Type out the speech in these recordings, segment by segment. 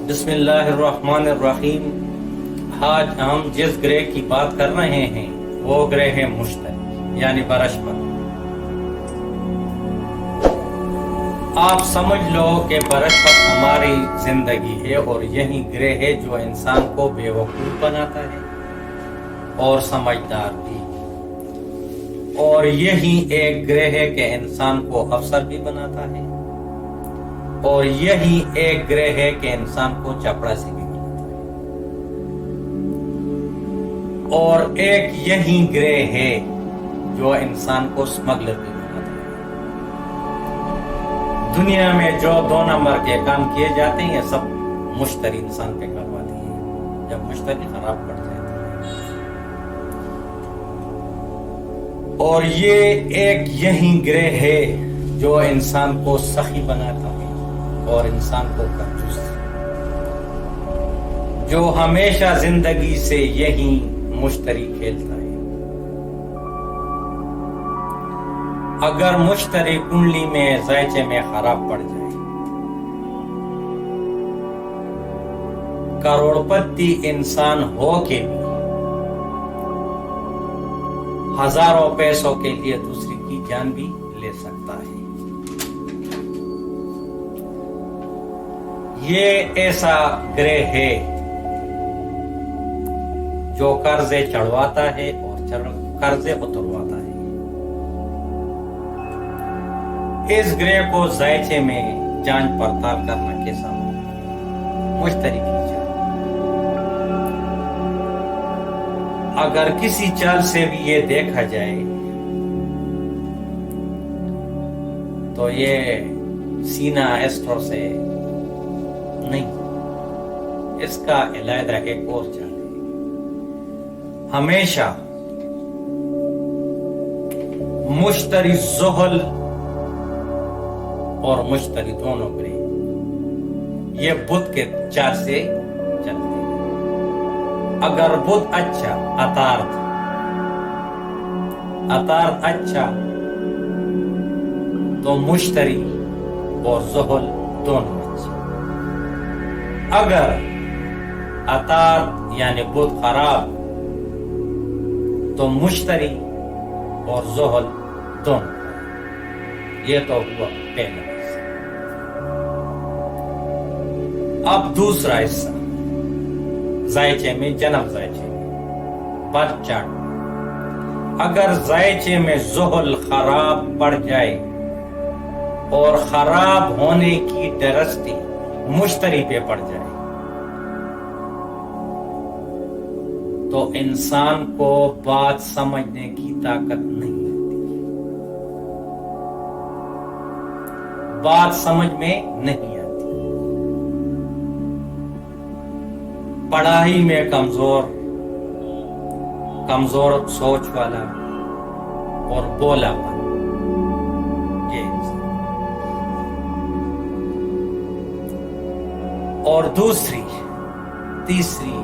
بسم اللہ الرحمن الرحیم۔ آج ہم جس گرہ کی بات کر رہے ہیں وہ گرہ ہے مشتری یعنی برہسپتی۔ آپ سمجھ لو کہ برہسپتی ہماری زندگی ہے اور یہی گرہ ہے جو انسان کو بے وقوف بناتا ہے اور سمجھدار بھی، اور یہی ایک گرہ ہے کہ انسان کو افسر بھی بناتا ہے، اور یہی ایک گرہ ہے کہ انسان کو چپڑاسی بھی بناتا ہے، اور ایک یہی گرہ ہے جو انسان کو اسمگلر بھی بناتا ہے۔ دنیا میں جو 2 نمبر کے کام کیے جاتے ہیں سب مشتری انسان پہ کرواتی ہے جب مشتری خراب پڑ جاتا ہے، اور یہ ایک یہی گرہ ہے جو انسان کو سخی بناتا ہے اور انسان کو کنجوس، جو ہمیشہ زندگی سے یہی مشتری کھیلتا ہے۔ اگر مشتری کنڈلی میں ذائچے میں خراب پڑ جائے، کروڑپتی انسان ہو کے بھی ہزاروں پیسوں کے لیے دوسری کی جان بھی لے سکتا ہے۔ یہ ایسا گرہ ہے جو قرضے چڑھواتا ہے اور قرضے اترواتا ہے۔ اس گرہ کو ذائچے میں جانچ پڑتال کرنا کیسا ہو، مشتری کی جان اگر کسی چال سے بھی یہ دیکھا جائے تو یہ سینا ایسٹر سے نہیں، اس کا علیحدہ ایک اور چال ہے۔ ہمیشہ مشتری زحل اور مشتری دونوں گرہ یہ بدھ کے چال سے چلتے ہیں۔ اگر بدھ اچھا اتارتھ اچھا تو مشتری اور زحل دونوں اچھا۔ اگر اتارتھ یعنی بدھ خراب تو مشتری اور زحل دونوں۔ یہ تو ہوا پہلا حصہ۔ اب دوسرا حصہ ذائچے میں، جنم ذائچے میں، برتھ چارٹ۔ اگر ذائچے میں زحل خراب پڑ جائے اور خراب ہونے کی درستی مشتری پہ پڑ جائے تو انسان کو بات سمجھنے کی طاقت نہیں ہوتی، بات سمجھ میں نہیں آتی، پڑھائی میں کمزور سوچ والا اور بولا پن، یہ انسان۔ اور تیسری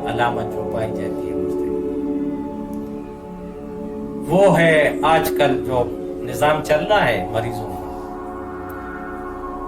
علامت جو پائی جاتی ہے وہ ہے آج کل جو نظام چل رہا ہے مریضوں کا،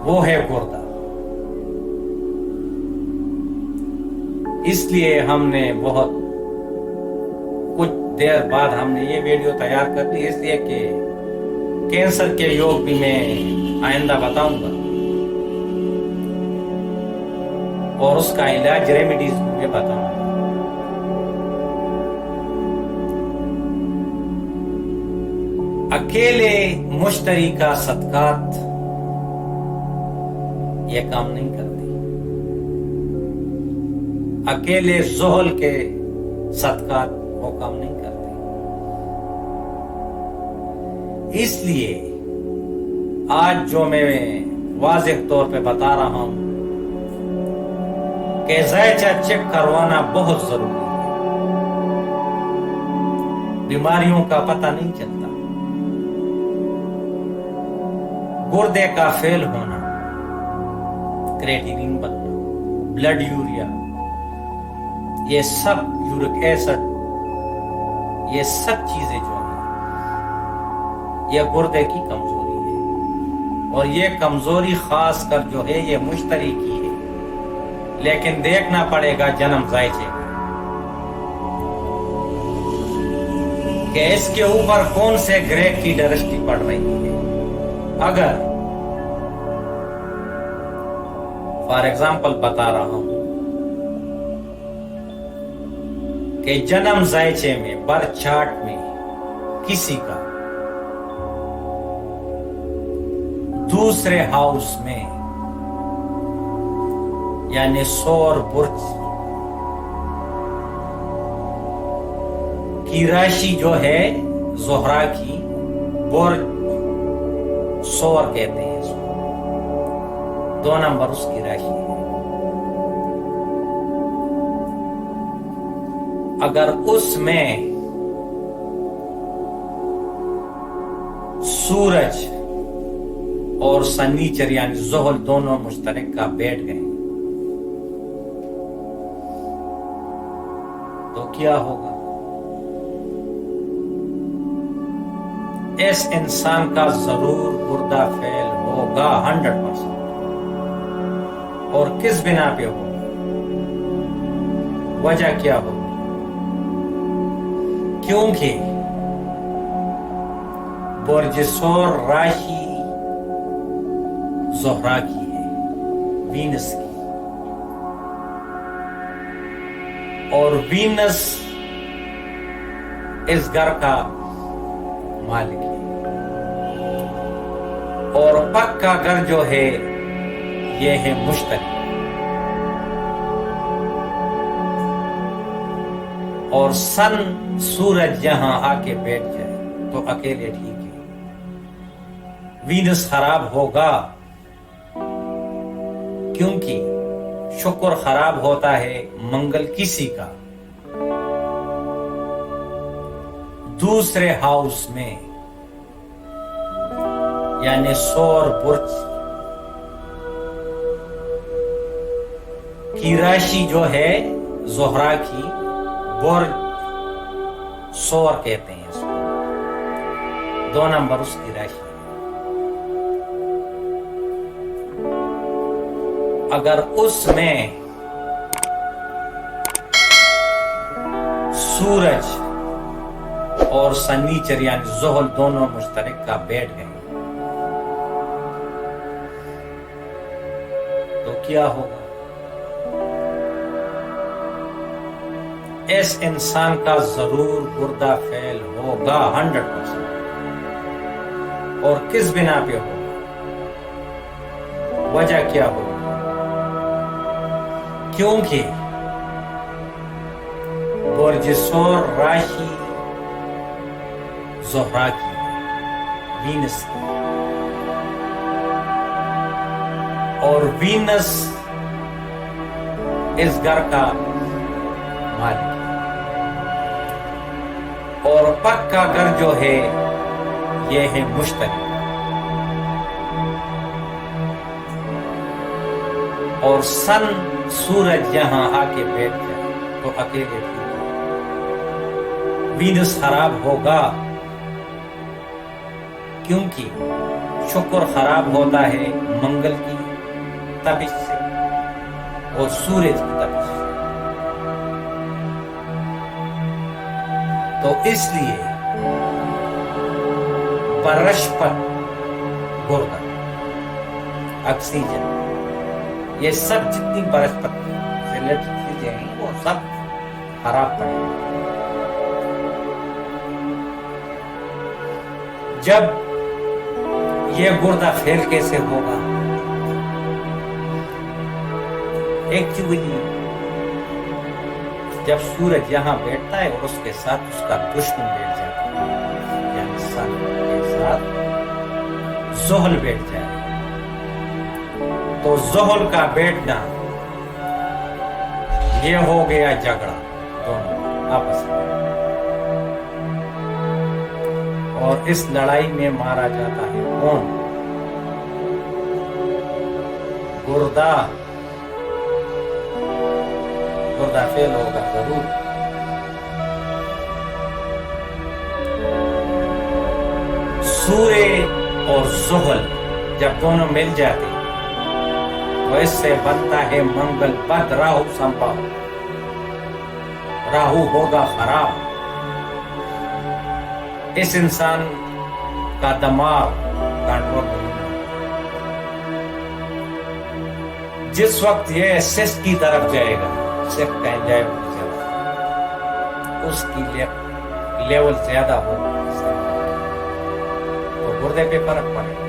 وہ ہے گردہ۔ اس لیے ہم نے بہت کچھ دیر بعد ہم نے یہ ویڈیو تیار کر دی، اس لیے کہ کینسر کے یوگ بھی میں آئندہ بتاؤں گا اور اس کا علاج ریمیڈیز بھی بتاؤں گا۔ اکیلے مشتری کا صدقات یہ کام نہیں کرتی، اکیلے زحل کے صدقات وہ کام نہیں کرتے۔ اس لیے آج جو میں واضح طور پہ بتا رہا ہوں کہ ذائچہ چیک کروانا بہت ضروری ہے۔ بیماریوں کا پتہ نہیں چلتا، گردے کا فیل ہونا، کریٹینین بننا، بلڈ یوریا، یہ سب یورک ایسڈ، یہ سب چیزیں جو ہیں یہ گردے کی کمزوری ہے، اور یہ کمزوری خاص کر جو ہے یہ مشتری کی ہے، لیکن دیکھنا پڑے گا جنم زائچے کہ اس کے اوپر کون سے گرہ کی درشٹی پڑ رہی ہے. اگر فار ایگزامپل بتا رہا ہوں کہ جنم زائچے میں برتھ چارٹ میں کسی کا دوسرے ہاؤس میں یعنی سور برج کی راشی جو ہے زہرا کی برج سور کہتے ہیں اس کو, 2 نمبر اس کی راشی ہے. اگر اس میں سورج اور سنیچر یعنی زحل دونوں مشترک کا بیٹھ گئے تو کیا ہوگا؟ اس انسان کا ضرور گردہ فیل ہوگا 100%. اور کس بنا پہ ہوگا؟ وجہ کیا ہوگی؟ کیونکہ برج سور راشی زہرا کی ہے, وینس کی, اور وینس اس گھر کا مالک ہے, اور پکا گھر جو ہے یہ ہے مشترک. اور سن سورج یہاں آ کے بیٹھ جائے تو اکیلے ٹھیک ہے. وینس خراب ہوگا کیونکہ شکر خراب ہوتا ہے منگل کسی کا دوسرے ہاؤس میں یعنی سور برج کی راشی جو ہے زہرا کی برج سور کہتے ہیں اس کو, 2 نمبر اس کی راشی. اگر اس میں سورج اور سنیچر یعنی زحل دونوں مشترک کا بیٹھ گئے تو کیا ہوگا؟ اس انسان کا ضرور گردہ فیل ہوگا 100%. اور کس بنا پہ ہوگا؟ وجہ کیا ہوگی؟ کیونکہ برج سور راشی زہرا کی ہے, وینس کی, اور وینس اس گھر کا مالک ہے, اور پکا گھر جو ہے یہ ہے مشترک. اور سن سورج یہاں آ کے بیٹھ جائے تو اکیلے ٹھیک ہے. وینس خراب ہوگا کیونکہ شکر خراب ہوتا ہے منگل کی تپش سے اور سورج کی تپش سے. تو اس لیے برشپت گردہ آکسیجن یہ سب جتنی برشپت سے ریلیٹڈ چیزیں ہیں وہ سب خراب پڑے گی. جب یہ گردہ فیل کیسے ہوگا؟ ایکچولی جب سورج یہاں بیٹھتا ہے اور اس کے ساتھ اس کا دشمن بیٹھ جاتا ہے یعنی سن کے ساتھ زحل بیٹھ جائے تو زحل کا بیٹھنا یہ ہو گیا جھگڑا دونوں آپس میں, اور اس لڑائی میں مارا جاتا ہے کون؟ گردہ. گردہ فیل ہوگا ضرور. سورج اور زحل جب دونوں مل جاتے تو اس سے بنتا ہے منگل بد راہو سنبھاؤ، راہو ہوگا خراب۔ اس انسان کا دماغ کنٹرول نہیں، جس وقت یہ سس کی طرف جائے گا، سکھ کا انجوائے ہو جائے، اس کی لیول زیادہ ہوگا تو گردے پہ فرق پڑے گا۔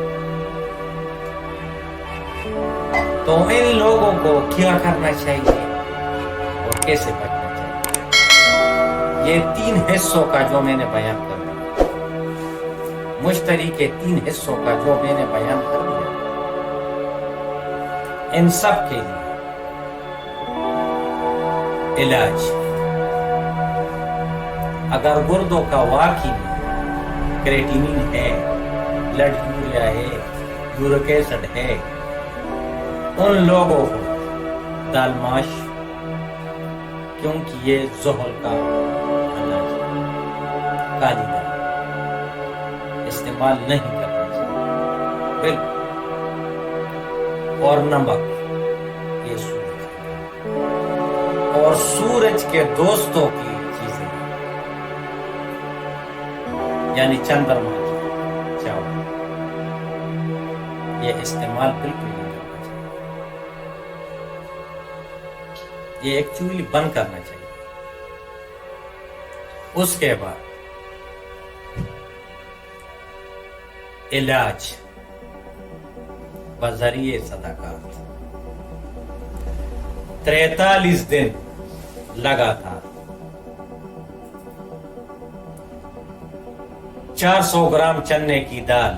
تو ان لوگوں کو کیا کرنا چاہیے اور کیسے بچنا چاہیے؟ یہ 3 حصوں کا جو میں نے بیان کر دیا، مشتری کے 3 حصوں کا جو میں نے بیان کر دیا، ان سب کے لیے علاج، اگر گردوں کا واقعی کریٹینین ہے، بلڈ یوریا ہے، یورک ایسڈ ہے، ان لوگوں کو دال ماش، کیونکہ یہ زحل کا علاج ہے، کالی دال استعمال نہیں کرنا چاہیے بالکل، اور نمک، یہ سورج اور سورج کے دوستوں کی چیزیں، یعنی چندرما کی چاول، یہ استعمال بالکل نہیں کرنا چاہیے، یہ ایکچولی بند کرنا چاہیے۔ اس کے بعد علاج بذریعہ صدقات، 43 دن لگاتار 400 گرام چنے کی دال